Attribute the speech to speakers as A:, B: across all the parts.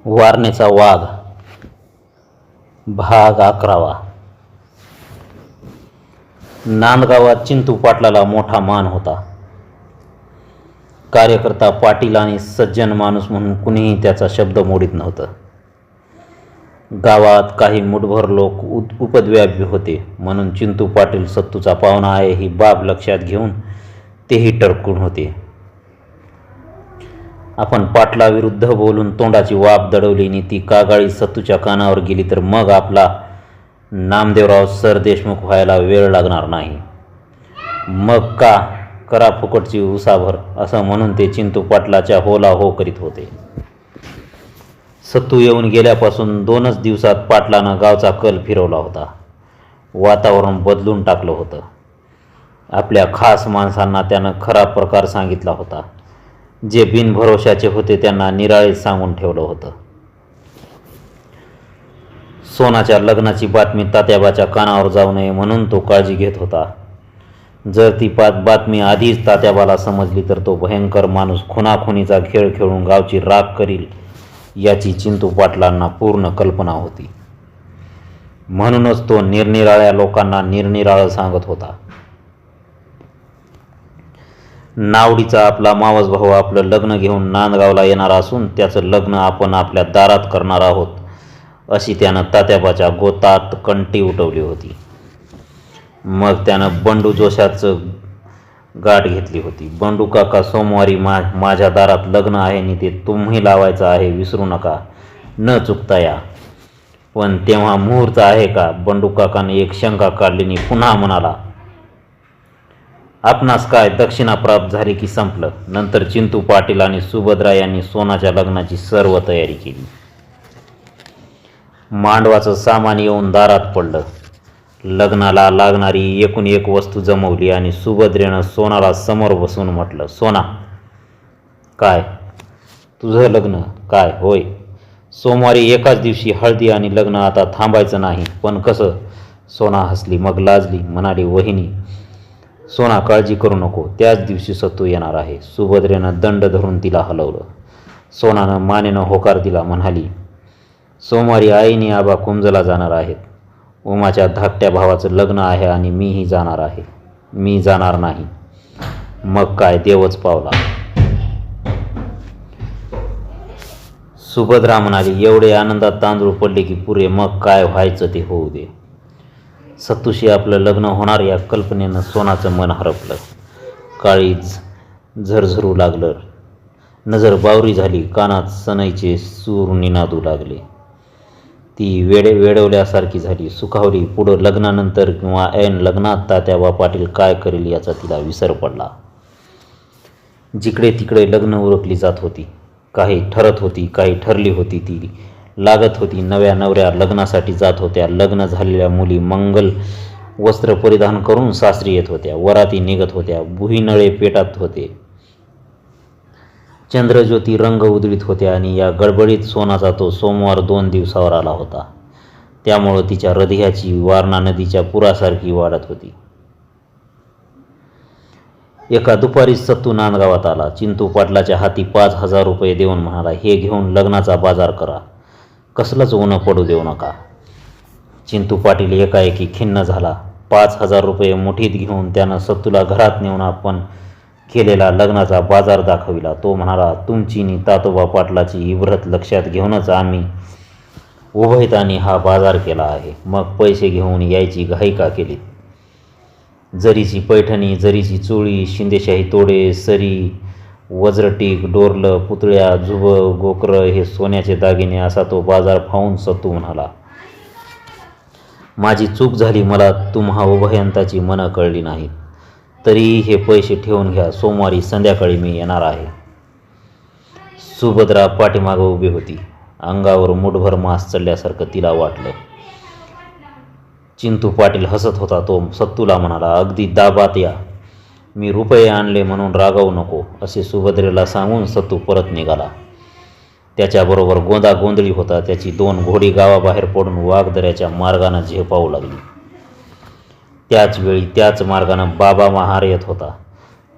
A: वारणेचा वाघ भाग 11. नांदगावात चिंटू पाटलाला मोठा मान होता. कार्यकर्ता, पाटील आणि सज्जन माणूस म्हणून कुणीही त्याचा शब्द मोडीत नव्हतं. गावात काही मुठभर लोक उपद्व्यापी होते म्हणून चिंटू पाटील सत्तूचा पाहुणा आहे ही बाब लक्षात घेऊन तेही टरकून होते. आपण पाटलाविरुद्ध बोलून तोंडाची वाफ दडवली आणि ती कागाळी सत्तूच्या कानावर गेली तर मग आपला नामदेवराव सर देशमुख व्हायला वेळ लागणार नाही. मग का करा फुकटची उसाभर असं म्हणून ते चिंटू पाटलाच्या होला हो करीत होते. सत्तू येऊन गेल्यापासून 2च दिवसात पाटलानं गावचा कल फिरवला होता. वातावरण बदलून टाकलं होतं. आपल्या खास माणसांना त्यानं खरा प्रकार सांगितला होता. जे बिनभरोशाचे होते त्यांना निराळेच सांगून ठेवलं होतं. सोनाच्या लग्नाची बातमी तात्याबाच्या कानावर जाऊ नये म्हणून तो काळजी घेत होता. जर ती बातमी आधीच तात्याबाला समजली तर तो भयंकर माणूस खुनाखुनीचा खेळ खेळून गावची राख करील याची चिंटू पाटलांना पूर्ण कल्पना होती. म्हणूनच तो निरनिराळ्या लोकांना निरनिराळं सांगत होता. नावडीचा आपला मावस भाऊ आपलं लग्न घेऊन नांदगावला येणार असून त्याचं लग्न आपण आपल्या दारात करणार आहोत अशी त्यानं तात्याबाच्या गोतात कंटी उठवली होती. मग त्यानं बंडू जोशाचं गाठ घेतली होती. बंडू काका, सोमवारी माझ्या दारात लग्न आहे आणि ते तुम्ही लावायचं आहे, विसरू नका, न चुकता या. पण तेव्हा मुहूर्त आहे का? बंडू काकाने एक शंका काढली आणि पुन्हा म्हणाला, आपणास काय दक्षिणा प्राप्त झाली की संपलं. नंतर चिंटू पाटील आणि सुभद्रा यांनी सोनाच्या लग्नाची सर्व तयारी केली. मांडवाचं सामान येऊन दारात पडलं. लग्नाला लागणारी एकूण एक वस्तू जमवली आणि सुभद्रेनं सोनाला समोर बसून म्हटलं, सोना, काय तुझं लग्न काय? होय, सोमवारी एकाच दिवशी हळदी आणि लग्न. आता थांबायचं नाही. पण कसं? सोना हसली, मग लाजली, म्हणाली, वहिनी सोना, काळजी करू नको, त्याच दिवशी सत्तू येणार आहे. सुभद्रेनं दंड धरून तिला हलवलं. सोनानं मानेनं होकार दिला, म्हणाली, सोमवारी आईने आबा कुंजला जाणार आहेत. उमाच्या धाकट्या भावाचं लग्न आहे आणि मीही जाणार आहे. मी जाणार नाही. मग काय देवच पावला. सुभद्रा म्हणाली, एवढे आनंदात तांदूळ पडले की पुरे, मग काय व्हायचं ते होऊ दे. सत्तूशी आपलं लग्न होणार या कल्पनेनं सोनाचं मन हरपलं. काळीज झरझरू लागलं. नजर बावरी झाली. कानात सनईचे सूर निनादू लागले. ती वेडवल्यासारखी झाली, सुखावली. पुढं लग्नानंतर किंवा ऐन लग्नात तात्याबा पाटील काय करेल याचा तिला विसर पडला. जिकडे तिकडे लग्न उरकली जात होती. काही ठरत होती, काही ठरली होती. ती लागत होती. नव्या नवऱ्या लग्नासाठी जात होत्या. लग्न झालेल्या मुली मंगल वस्त्र परिधान करून सासरी येत होत्या. वराती निघत होत्या. बुहीनळे पेटत होते. चंद्रज्योती रंग उधळीत होत्या आणि या गडबडीत सोनाचा तो सोमवार 2 दिवसावर आला होता. त्यामुळं तिच्या हृदयाची वारणा नदीच्या पुरासारखी वाढत होती. एका दुपारी सत्तू नांदगावात आला. चिंटू पाटलाच्या हाती 5,000 रुपये देऊन म्हणाला, हे घेऊन लग्नाचा बाजार करा, कसलंच ऊन पडू देऊ नका. चिंटू पाटील एकाएकी खिन्न झाला. 5,000 रुपये मुठीत घेऊन त्यानं सत्तूला घरात नेऊन आपण केलेला लग्नाचा बाजार दाखविला. तो म्हणाला, तुमची नि तातोबा पाटलाची इब्रत लक्षात घेऊनच आम्ही उभयतांनी हा बाजार केला आहे. मग पैसे घेऊन यायची घाई का केली? जरीची पैठणी, जरीची चोळी, शिंदेशाही तोडे, सरी, वज्रटीक, डोरलं, पुतळ्या, झुबं, गोकरं हे सोन्याचे दागिने असा तो बाजार पाहून सत्तू म्हणाला, माझी चूक झाली. मला तुम्हा उभयंताची मनं कळली नाहीत. तरीही हे पैसे ठेवून घ्या. सोमवारी संध्याकाळी मी येणार आहे. सुभद्रा पाठीमागं उभी होती. अंगावर मुठभर मांस चढल्यासारखं तिला वाटलं. चिंटू पाटील हसत होता. तो सत्तूला म्हणाला, अगदी दाबात या. मी रुपये आणले म्हणून रागावू नको असे सुभद्रेला सांगून सत्तू परत निघाला. त्याच्याबरोबर गोंधळी होता. त्याची 2 घोडी गावाबाहेर पडून वाघदऱ्याच्या मार्गानं झेपावू लागली. त्याच वेळी त्याच मार्गानं बाबा महार येत होता.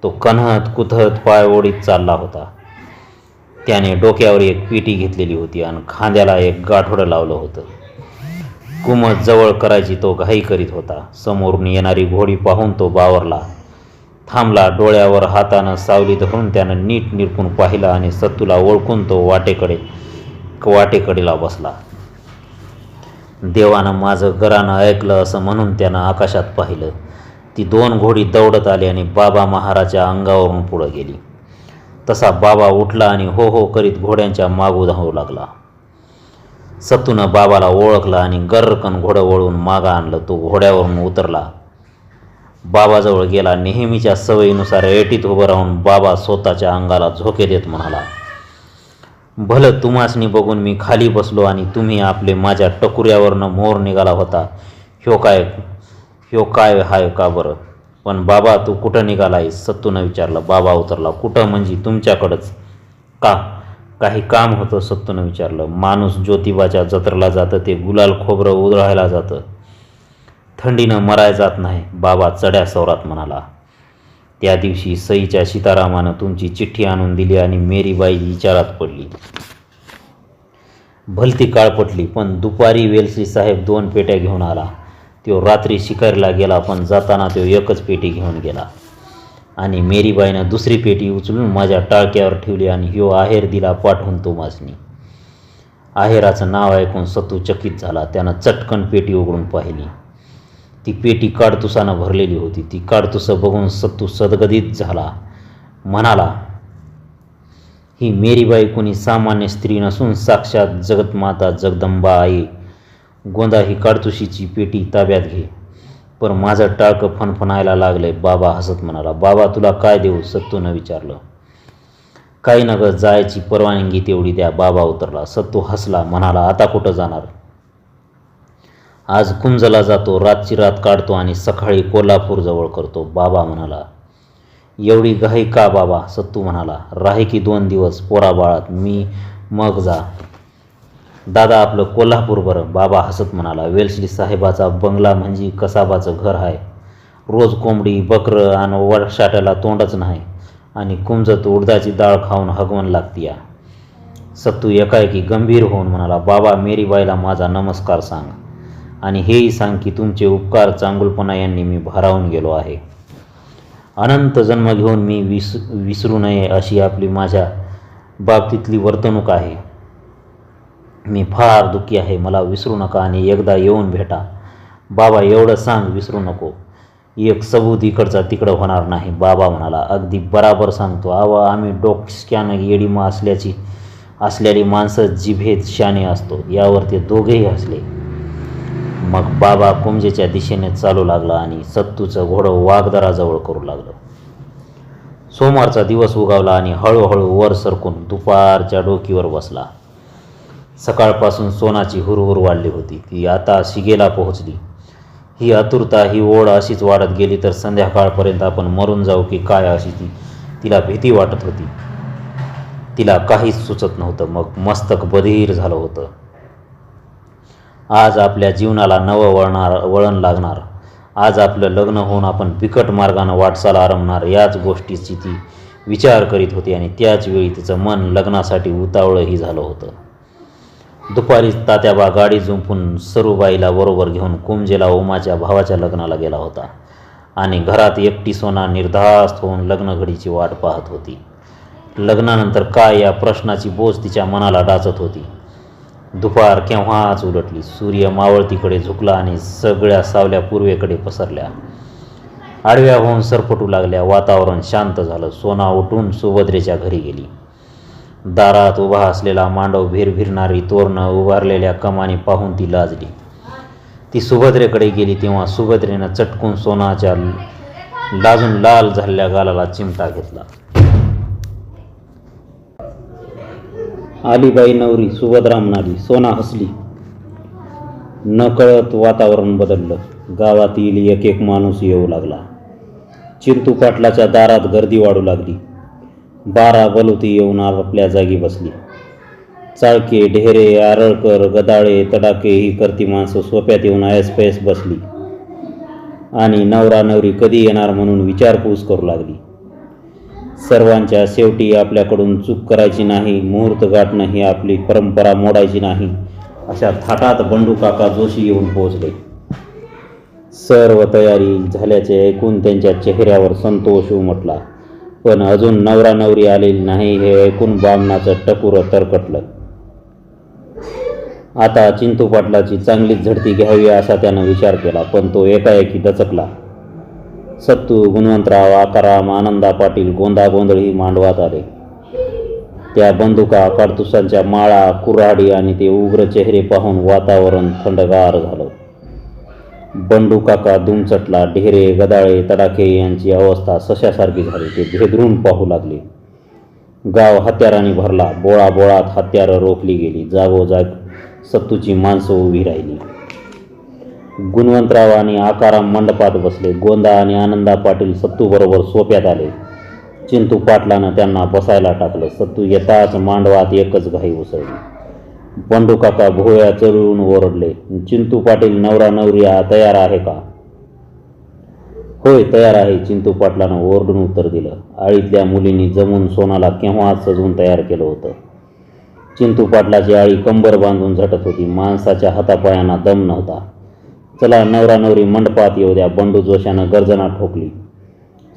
A: तो कन्हत कुथत पाय ओढीत चालला होता. त्याने डोक्यावर एक पेटी घेतलेली होती आणि खांद्याला एक गाठोडं लावलं होतं. कुमत जवळ करायची तो घाई करीत होता. समोरून येणारी घोडी पाहून तो बावरला, थांबला. डोळ्यावर हातानं सावली धरून त्यानं नीट निरखून पाहिलं आणि सत्तूला ओळखून तो वाटेकडेला बसला. देवानं माझं गरानं ऐकलं असं म्हणून त्यानं आकाशात पाहिलं. ती 2 घोडी दौडत आली आणि बाबा महाराजच्या अंगावरून पुढं गेली. तसा बाबा उठला आणि हो हो करीत घोड्यांच्या मागू धावू लागला. सत्तूनं बाबाला ओळखलं आणि गर्रकन घोडं वळून मागं आणलं. तो घोड्यावरून उतरला, बाबाजवळ गेला. नेहमीच्या सवयीनुसार एटीत उभं राहून बाबा स्वतःच्या अंगाला झोके देत म्हणाला, भलं तुम्हासनी बघून मी खाली बसलो आणि तुम्ही आपले माझ्या टकुऱ्यावरनं मोर निघाला होता. ह्यो काय हाय का बरं? पण बाबा तू कुठं निघालायस? सत्तूनं विचारलं. बाबा उतरला. कुठं म्हणजे तुमच्याकडंच. का? काही काम होतं? सत्तूनं विचारलं. माणूस ज्योतिबाच्या जत्रेला जातं ते गुलाल खोबरं उधळायला जातं, थंडीनं मराय जात नाही, बाबा चढ्या स्वरात म्हणाला. त्या दिवशी सईच्या सीतारामानं तुमची चिठ्ठी आणून दिली आणि मेरीबाई विचारात पडली. भलती काळपटली. पण दुपारी वेलसी साहेब 2 पेट्या घेऊन आला. तो रात्री शिकारीला गेला, पण जाताना तो एकच पेटी घेऊन गेला आणि मेरीबाईनं दुसरी पेटी उचलून माझ्या टाळक्यावर ठेवली आणि ह्यो आहेर दिला पाठवून तुम्हासनी. आहेराचं नाव ऐकून सत्तू चकित झाला. त्यानं चटकन पेटी उघडून पाहिली. ती पेटी काडतुसानं भरलेली होती. ती काडतुसं बघून सत्तू सदगदित झाला. म्हणाला, ही मेरीबाई कोणी सामान्य स्त्री नसून साक्षात जगतमाता जगदंबा आई. गोंदा ही काडतुशीची पेटी ताब्यात घे. पण माझं टाळकं फणफणायला लागलंय, बाबा हसत म्हणाला. बाबा तुला काय देऊ? सत्तूनं विचारलं. काही नग, जायची परवानगी तेवढी द्या. बाबा उतरला. सत्तू हसला, म्हणाला, आता कुठं जाणार? आज कुंजला जातो, रातची रात काढतो आणि सकाळी कोल्हापूर जवळ करतो. बाबा म्हणाला. एवढी घाई का बाबा? सत्तू म्हणाला. राही की 2 दिवस पोराबाळात, मी मग जा. दादा आपलं कोल्हापूर बरं. बाबा हसत म्हणाला. वेल्सली साहेबाचा बंगला म्हणजे कसाबाचं घर आहे. रोज कोंबडी बकरं आणि वडशाट्याला तोंडच नाही आणि कुंजत उडदाची डाळ खाऊन हगवण लागती या. सत्तू एकाएकी गंभीर होऊन म्हणाला, बाबा मेरीबाईला माझा नमस्कार सांग आणि हेही सांग की तुमचे उपकार चांगुलपणा यांनी मी भारावून गेलो आहे. अनंत जन्म घेऊन मी विसरू नये अशी आपली माझ्या बाबतीतली वर्तणूक आहे. मी फार दुःखी आहे, मला विसरू नका आणि एकदा येऊन भेटा. बाबा एवढं सांग, विसरू नको. एक सबूत इकडचा तिकडं होणार नाही. बाबा म्हणाला. अगदी बराबर सांगतो. आम्ही डोक्यानं येडीमा असलेली माणसं जिभेत शाने असतो. यावर ते दोघेही हसले. मग बाबा कुंजेच्या दिशेने चालू लागला आणि सत्तूचं घोडं वाघदराजवळ करू लागलं. सोमवारचा दिवस उगावला आणि हळूहळू वर सरकून दुपारच्या डोकीवर बसला. सकाळपासून सोनाची हुरहुर वाढली होती. ती आता शिगेला पोहोचली. ही आतुरता, ही ओढ अशीच वाढत गेली तर संध्याकाळपर्यंत आपण मरून जाऊ की काय अशी तिला भीती वाटत होती. तिला काहीच सुचत नव्हतं. मग मस्तक बधीर झालं होतं. आज आपल्या जीवनाला नवं वळण लागणार. आज आपलं लग्न होऊन आपण बिकट मार्गानं वाटचाल आरंभणार याच गोष्टीची ती विचार करीत होती आणि त्याच वेळी तिचं मन लग्नासाठी उतावळंही झालं होतं. दुपारी तात्याबा गाडी जुंपून सरूबाईला बरोबर घेऊन कुंजेला उमाच्या भावाच्या लग्नाला गेला होता आणि घरात एकटी सोना निर्धास्त होऊन लग्नघडीची वाट पाहत होती. लग्नानंतर काय या प्रश्नाची बोज तिच्या मनाला डाचत होती. दुपार केव्हाच उलटली. सूर्य मावळतीकडे झुकला आणि सगळ्या सावल्या पूर्वेकडे पसरल्या. आडव्या होऊन सरपटू लागल्या. वातावरण शांत झालं. सोना उठून सुभद्रेच्या घरी गेली. दारात उभा असलेला मांडव, भिरभिरणारी तोरणं, उभारलेल्या कमानी पाहून ती लाजली. ती सुभद्रेकडे गेली तेव्हा सुभद्रेनं चटकून सोनाच्या लाजून लाल झालेल्या गालाला चिमटा घेतला. आलीबाई नवरी, सुभद्रा म्हणाली. सोना हसली. नकळत वातावरण बदललं. गावातील एक एक माणूस येऊ लागला. चिंतू पाटलाच्या दारात गर्दी वाढू लागली. 12 बलुती येऊन आपल्या जागी बसली. चाळके, ढेरे, आरळकर, गदाळे, तडाके ही करती माणसं सोप्यात येऊन ऐसपैस बसली आणि नवरा नवरी कधी येणार म्हणून विचारपूस करू लागली. सर्वांच्या शेवटी आपल्याकडून चूक करायची नाही, मुहूर्त गाठणं ही आपली परंपरा मोडायची नाही, अशा थाटात बंडू काका जोशी येऊन पोहोचले. सर्व तयारी झाल्याचे ऐकून त्यांच्या चेहऱ्यावर संतोष उमटला. पण अजून नवरा नवरी आलेली नाही हे ऐकून बामणाचं टकुरं तरकटलं. आता चिंटू पाटलाची चांगलीच झडती घ्यावी असा त्यानं विचार केला, पण तो एकाएकी दचकला. सत्तू, गुणवंतराव, आकाराम, आनंदा पाटील गोंधागोंधळी मांडवात आले. त्या बंदुका, काडतुसांच्या माळा, कुऱ्हाडी आणि ते उग्र चेहरे पाहून वातावरण थंडगार झालं. बंडू काका दुमचटला. ढेरे, गदाळे, तडाखे यांची अवस्था सशासारखी झाली. ते भेदरून पाहू लागले. गाव हत्यारांनी भरला. बोळाबोळात हत्यारं रोखली गेली. जागोजाग सत्तूची माणसं उभी राहिली. गुणवंतराव आणि आकाराम मंडपात बसले. गोंदा आणि आनंदा पाटील सत्तूबरोबर सोप्यात आले. चिंटू पाटलानं त्यांना बसायला टाकलं. सत्तू येताच मांडवात एकच घाई उसळली. बंडू काका भोवया चढवून ओरडले, चिंटू पाटील, नवरा नवरी तयार आहे का? होय, तयार आहे, चिंटू पाटलानं ओरडून उत्तर दिलं. आळीतल्या मुलींनी जमून सोनाला केव्हाच सजवून तयार केलं होतं. चिंटू पाटलाची आळी कंबर बांधून झटत होती. माणसाच्या हातापायांना दम नव्हता. चला, नवरा नवरी मंडपात येऊ द्या, बंडू जोशानं गर्जना ठोकली.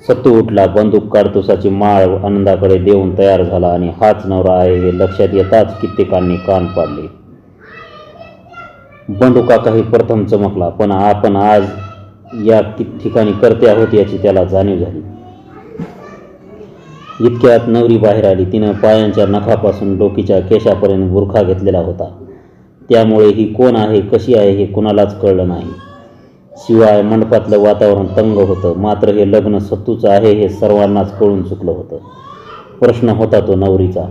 A: सत्तू उठला. बंदूक, काडतुसाची माळ आनंदाकडे देऊन तयार झाला आणि हाच नवरा आहे हे लक्षात येताच कित्येकांनी कान पाडले. बंडू काकाही प्रथम चमकला, पण आपण आज या ठिकाणी करते आहोत याची त्याला जाणीव झाली. इतक्यात नवरी बाहेर आली. तिनं पायांच्या नखापासून डोकीच्या केशापर्यंत बुरखा घेतलेला होता. त्यामुळे ही कोण आहे, कशी आहे हे कुणालाच कळलं नाही. शिवाय मंडपातलं वातावरण तंग होतं. मात्र हे लग्न सत्तूचं आहे हे सर्वांनाच कळून चुकलं होतं. प्रश्न होता तो नवरीचा.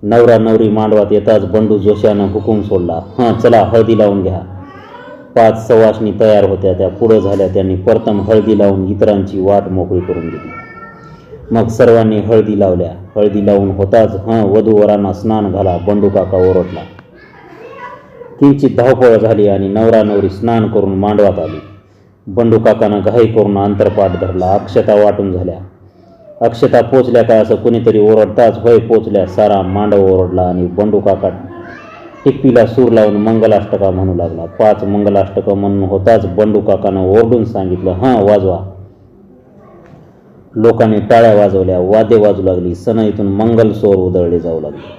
A: नवरा नवरी मांडवात येताच बंडू जोशानं हुकूम सोडला, हां चला, हळदी लावून घ्या. 5 सवाष्णी तयार होत्या. त्या पुढं झाल्या. त्यांनी प्रथम हळदी लावून इतरांची वाट मोकळी करून दिली. मग सर्वांनी हळदी लावल्या. हळदी लावून होताच वधूवरांना स्नान घाला, बंडू काका ओरडला. किंचित धावपळ झाली आणि नवरा नवरी स्नान करून मांडवात आली. बंडू काकानं घाई करून अंतरपाठ धरला. अक्षता वाटून झाल्या. अक्षता पोचल्या का असं कुणीतरी ओरडताच होय पोचल्या सारा मांडव ओरडला आणि बंडू काका टिप्पीला सूर लावून मंगलाष्टका म्हणू लागला. 5 मंगलाष्टकं म्हणून होताच बंडू काकानं ओरडून सांगितलं, हां वाजवा. लोकांनी टाळ्या वाजवल्या. वाद्य वाजू लागली. सनईतून मंगल स्वर उधळले जाऊ लागले.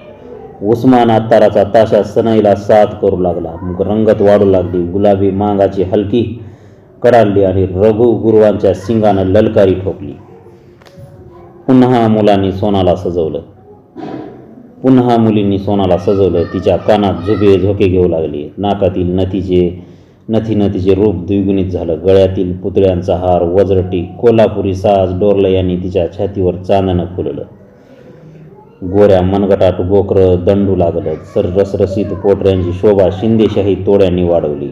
A: उस्मान अत्ताराचा ताशा सनईला साथ करू लागला. मग रंगत वाढू लागली. गुलाबी मांगाची हलकी कडाडली आणि रघु गुरुवांच्या सिंगानं ललकारी ठोकली. पुन्हा मुलांनी सोनाला सजवलं. पुन्हा मुलींनी सोनाला सजवलं. तिच्या कानात झुबे झोके घेऊ लागले. नाकातील नथीनं रूप द्विगुणित झालं. गळ्यातील पुतळ्यांचा हार, वज्रटी, कोल्हापुरी साज, डोरलं यांनी तिच्या छातीवर चांदणं फुललं. गोऱ्या मनगटात गोकरं दंडू लागलं. रसरशीत पोटऱ्यांची शोभा शिंदेशाही तोड्यांनी वाढवली.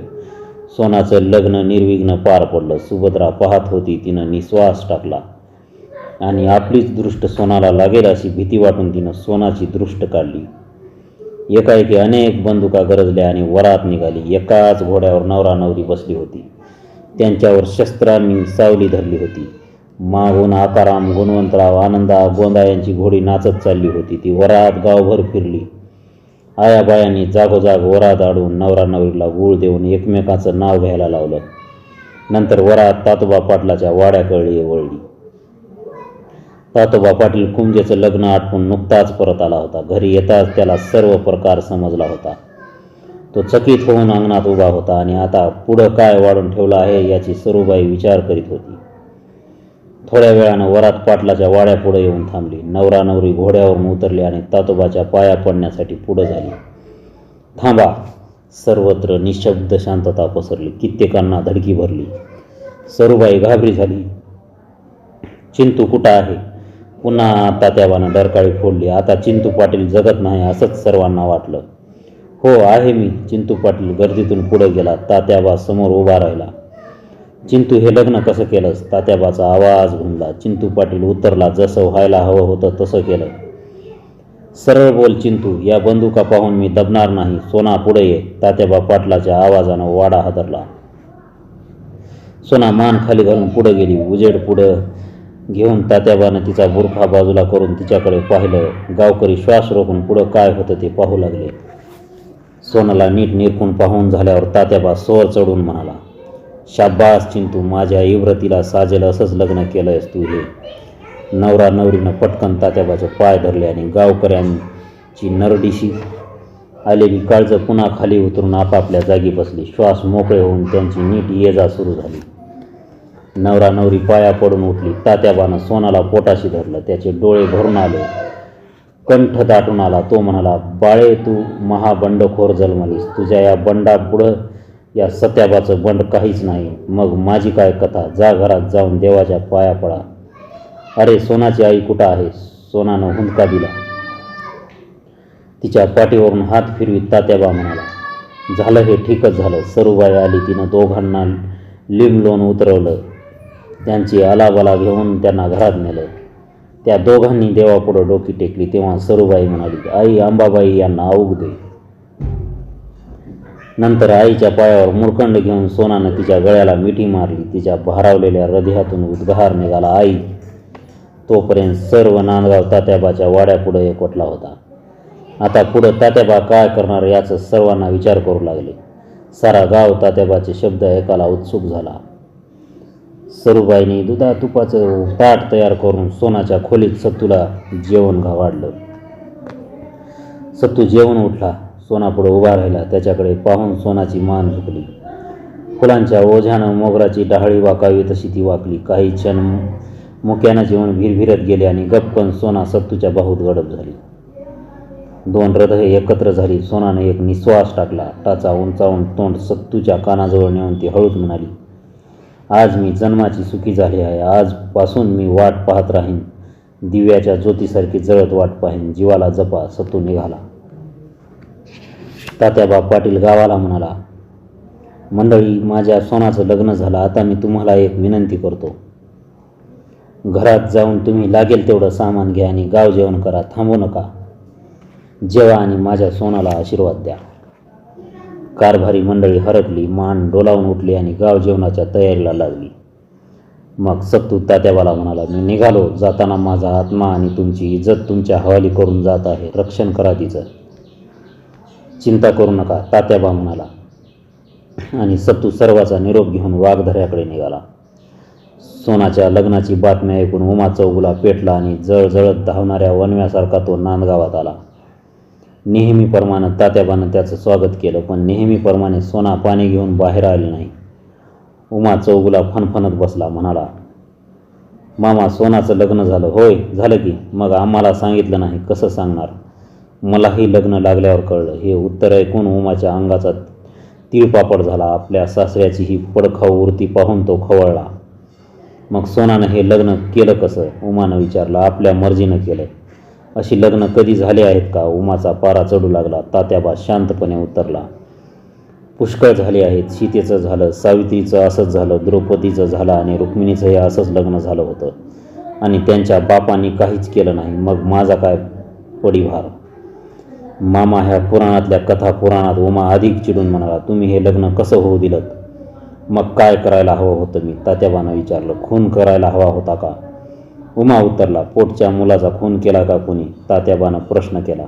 A: सोनाचं लग्न निर्विघ्न पार पडलं. सुभद्रा पाहत होती. तिनं निश्वास टाकला आणि आपलीच दृष्ट सोनाला लागेल अशी भीती वाटून तिनं सोनाची दृष्ट काढली. एकाएकी अनेक बंदुका गरजल्या आणि वरात निघाली. एकाच घोड्यावर नवरा नवरी बसली होती. त्यांच्यावर शस्त्रांनी सावली धरली होती. मागून आकाराम, गुणवंतराव, आनंदा, गोंदा यांची घोडी नाचत चालली होती. ती वरात गावभर फिरली. आयाबायांनी जागोजाग वरात अडवून नवरा नवरीला गूळ देऊन एकमेकाचं नाव घ्यायला लावलं. नंतर वरात तातोबा पाटलाच्या वाड्याकडे वळली. तातोबा पाटील कुंजेचं लग्न आटपून नुकताच परत आला होता. घरी येताच त्याला सर्व प्रकार समजला होता. तो चकित होऊन अंगणात उभा होता आणि आता पुढं काय वाढून ठेवलं आहे याची सरूबाई विचार करीत होती. थोड्या वेळानं वरात पाटलाच्या वाड्यापुढे येऊन थांबली. नवरा नवरी घोड्यावरून उतरले आणि तातोबाच्या पाया पडण्यासाठी पुढं झाली. थांबा. सर्वत्र निशब्द शांतता पसरली. कित्येकांना धडकी भरली. सरूबाई घाबरी झाली. चिंटू कुठं आहे? पुन्हा तात्याबानं डरकाळी फोडली. आता चिंटू पाटील जगत नाही असंच सर्वांना वाटलं. हो आहे मी. चिंटू पाटील गर्दीतून पुढे गेला. तात्याबा समोर उभा राहिला. चिंटू, हे लग्न कसं केलंस? तात्याबाचा आवाज घुमला. चिंटू पाटील उतरला. जसं व्हायला हवं होतं तसं केलं. सरळ बोल चिंटू, या बंदुका पाहून मी दबणार नाही. सोना पुढे ये. तात्याबा पाटलाच्या आवाजानं वाडा हादरला. सोना मान खाली घालून पुढे गेली. उजेड पुढं घेऊन तात्याबानं तिचा बुरखा बाजूला करून तिच्याकडे पाहिलं. गावकरी श्वास रोखून पुढं काय होतं ते पाहू लागले. सोनाला नीट निरखून पाहून झाल्यावर तात्याबा सोर चढून म्हणाला, शाब्बास चिंतू, माझ्या इव्रतीला साजेल असंच लग्न केलंयस तू हे. नवरा नवरीनं पटकन तात्याबाचे पाय धरले आणि गावकऱ्यांची नरडिशी आलेली काळजं पुन्हा खाली उतरून आपापल्या जागी बसली. श्वास मोकळे होऊन त्यांची नीट ये-जा सुरू झाली. नवरा नवरी पाया पडून उठली. तात्याबानं सोनाला पोटाशी धरलं. त्याचे डोळे भरून आले, कंठ दाटून आला. तो म्हणाला, बाळे, तू महाबंडखोर जन्मलीस. तुझ्या या बंडापुढं या सत्याबाचं बंड काहीच नाही. मग माझी काय कथा? जा घरात जाऊन देवाच्या पाया पडा. अरे, सोनाची आई कुठं आहे? सोनानं हुंदका दिला. तिच्या पाठीवरून हात फिरवीत तात्याबा म्हणाला, झालं हे ठीकच झालं. सरूबाई आली. तिनं दोघांना लिंबलोन उतरवलं. त्यांची आलाबाला घेऊन त्यांना घरात नेलं. त्या दोघांनी देवापुढं डोकी टेकली. तेव्हा सरूबाई म्हणाली, आई, अंबाबाई यांना आऊग दे. नंतर आईच्या पायावर मुरकंड घेऊन सोनानं तिच्या गळ्याला मिठी मारली. तिच्या भारावलेल्या हृदयातून उद्गार निघाला, आई. तोपर्यंत सर्व नांदगाव तात्याबाच्या वाड्यापुढं एकवटला होता. आता पुढं तात्याबा काय करणार याचं सर्वांना विचार करू लागले. सारा गाव तात्याबाचे शब्द ऐकायला उत्सुक झाला. सरूबाईंनी दुधा तुपाचं ताट तयार करून सोनाच्या खोलीत सत्तूला जेवण वाढलं. सत्तू जेवण उठला. सोनापुढं उभा राहिला. त्याच्याकडे पाहून सोनाची मान झुकली. फुलांच्या ओझ्यानं मोगराची डहाळी वाकावी तशी ती वाकली. काही क्षण मुक्यानं जेवण भिरभिरत गेले आणि गपकन सोना सत्तूच्या बाहूत गडप झाली. दोन हृदये एकत्र झाली. सोनानं एक निश्वास टाकला. टाचा उंचावून तोंड सत्तूच्या कानाजवळ नेऊन ती हळूच म्हणाली, आज मी जन्माची सुखी झाली आहे. आजपासून मी वाट पाहत राहीन. दिव्याच्या ज्योतीसारखी जळत वाट पाहीन. जीवाला जपा. सत्तू निघाला. तात्याबा पाटील गावाला म्हणाला, मंडळी, माझ्या सोनाचं लग्न झालं. आता मी तुम्हाला एक विनंती करतो. घरात जाऊन तुम्ही लागेल तेवढं सामान घ्या आणि गाव जेवण करा. थांबू नका. जेवा आणि माझ्या सोनाला आशीर्वाद द्या. कारभारी मंडळी हरकली, मान डोलावून उठली आणि गाव जेवणाच्या तयारीला लागली. मग सत्तू तात्याबाला म्हणाला, मी निघालो. जाताना माझा आत्मा आणि तुमची इज्जत तुमच्या हवाली करून जात आहे. रक्षण करा तिचं. चिंता करू नका, तात्याबा म्हणाला. आणि सत्तू सर्वाचा निरोप घेऊन वाघधऱ्याकडे निघाला. सोनाच्या लग्नाची बातमी ऐकून उमा चौगुला पेटला आणि जळजळत धावणाऱ्या वनव्यासारखा तो नांदगावात आला. नेहमीप्रमाणे तात्याबानं त्याचं स्वागत केलं, पण नेहमीप्रमाणे सोना पाणी घेऊन बाहेर आली नाही. उमा चौगुला फणफणत बसला. म्हणाला, मामा, सोनाचं लग्न झालं? होय, झालं की. मग आम्हाला सांगितलं नाही? कसं सांगणार? मलाही लग्न लागल्यावर कळलं. हे उत्तर ऐकून उमाच्या अंगाचा तिळपापड झाला. आपल्या सासऱ्याची ही पडखाऊ वृत्ती पाहून तो खवळला. मग सोनानं हे लग्न केलं कसं? उमानं विचारलं. आपल्या मर्जीनं केलं. अशी लग्न कधी झाले आहेत का? उमाचा पारा चढू लागला. तात्याबा शांतपणे उत्तरला, पुष्कळ झाले आहेत. सीतेचं झालं, सावित्रीचं असंच झालं, द्रौपदीचं झालं आणि रुक्मिणीचंही असंच लग्न झालं होतं आणि त्यांच्या बापांनी काहीच केलं नाही. मग माझा काय पडीभार? मामा, ह्या पुराणातल्या कथा पुराणात. उमा अधिक चिडून म्हणाला, तुम्ही हे लग्न कसं होऊ दिलं? मग काय करायला हवं होतं मी? तात्याबानं विचारलं. खून करायला हवा होता का? उमा उत्तरला, पोटच्या मुलाचा खून केला का कोणी? तात्याबानं प्रश्न केला.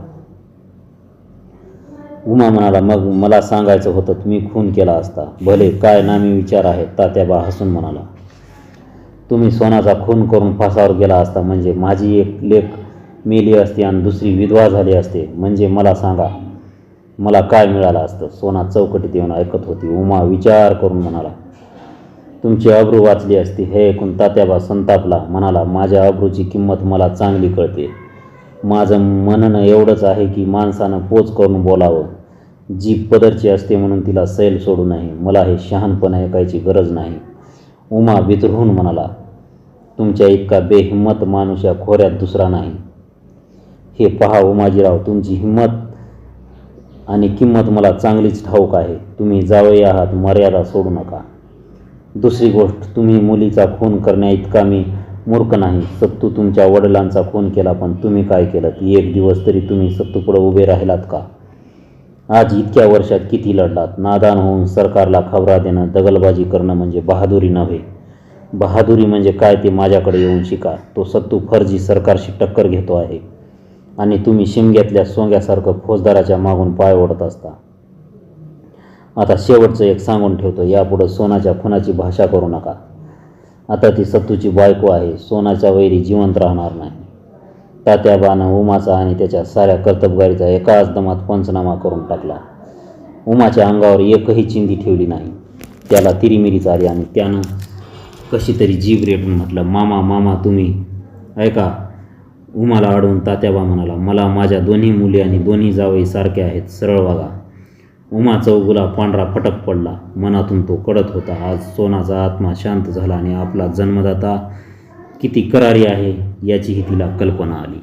A: उमा म्हणाला, मग मला सांगायचं होतं, तुम्ही खून केला असता. भले, काय नामी विचार आहे? तात्याबा हसून म्हणाला, तुम्ही सोनाचा खून करून फासावर गेला असता म्हणजे माझी एक लेक मेली असती आणि दुसरी विधवा झाली असते. म्हणजे मला सांगा, मला काय मिळालं असतं? सोना चौकटीत येऊन ऐकत होती. उमा विचार करून म्हणाला, तुमची अब्रू वाचली असती. हे ऐकून तात्याबा संतापला. म्हणाला, माझ्या अब्रूची किंमत मला चांगली कळते. माझं म्हणणं एवढंच आहे की माणसानं पोच करून बोलावं. जीभ पदरची असते म्हणून तिला सैल सोडू नये. मला हे शहाणपण ऐकायची गरज नाही. उमा बिथरून म्हणाला, तुमच्या इतका बेहिम्मत माणूस या खोऱ्यात दुसरा नाही. हे पहा उमाजीराव, तुमची हिंमत आणि किंमत मला चांगलीच ठाऊक आहे. तुम्ही जावई आहात, मर्यादा सोडू नका. दुसरी गोष्ट, तुम्ही मुलीचा खून करण्या इतका मी मूर्ख नाही. सत्तू तुमच्या वडिलांचा खून केला, पण तुम्ही काय केलं? एक दिवस तरी तुम्ही सत्तूपुढं उभे राहिलात का? आज इतक्या वर्षात किती लढलात? नादान होऊन सरकारला खबरा देणं, दगलबाजी करणं म्हणजे बहादुरी नव्हे. बहादुरी म्हणजे काय ते माझ्याकडे येऊन शिका. तो सत्तू फर्जी सरकारशी टक्कर घेतो आहे आणि तुम्ही शिमग्यातल्या सोंग्यासारखं फौजदाराच्या मागून पाय ओढत असता. आता शेवटचं एक सांगून ठेवतो, यापुढं सोनाच्या खुनाची भाषा करू नका. आता ती सत्तूची बायको आहे. सोनाच्या वैरी जिवंत राहणार नाही. तात्याबानं उमाचा आणि त्याच्या साऱ्या कर्तबगारीचा एकाच दमात पंचनामा करून टाकला. उमाच्या अंगावर एकही चिंधी ठेवली नाही. त्याला तिरीमिरीच आली आणि त्यानं कशी तरी जीभ रेटून म्हटलं, मामा मामा तुम्ही ऐका. उमाला अडवून तात्याबा म्हणाला, मला माझ्या दोन्ही मुली आणि दोन्ही जावई सारखे आहेत, सरळ वागा. उमा चौगुला पांढरा फटक पडला. मनातून तो कळत होता, आज सोनाचा आत्मा शांत झाला आणि आपला जन्मदाता किती करारी आहे याचीही तिला कल्पना आली.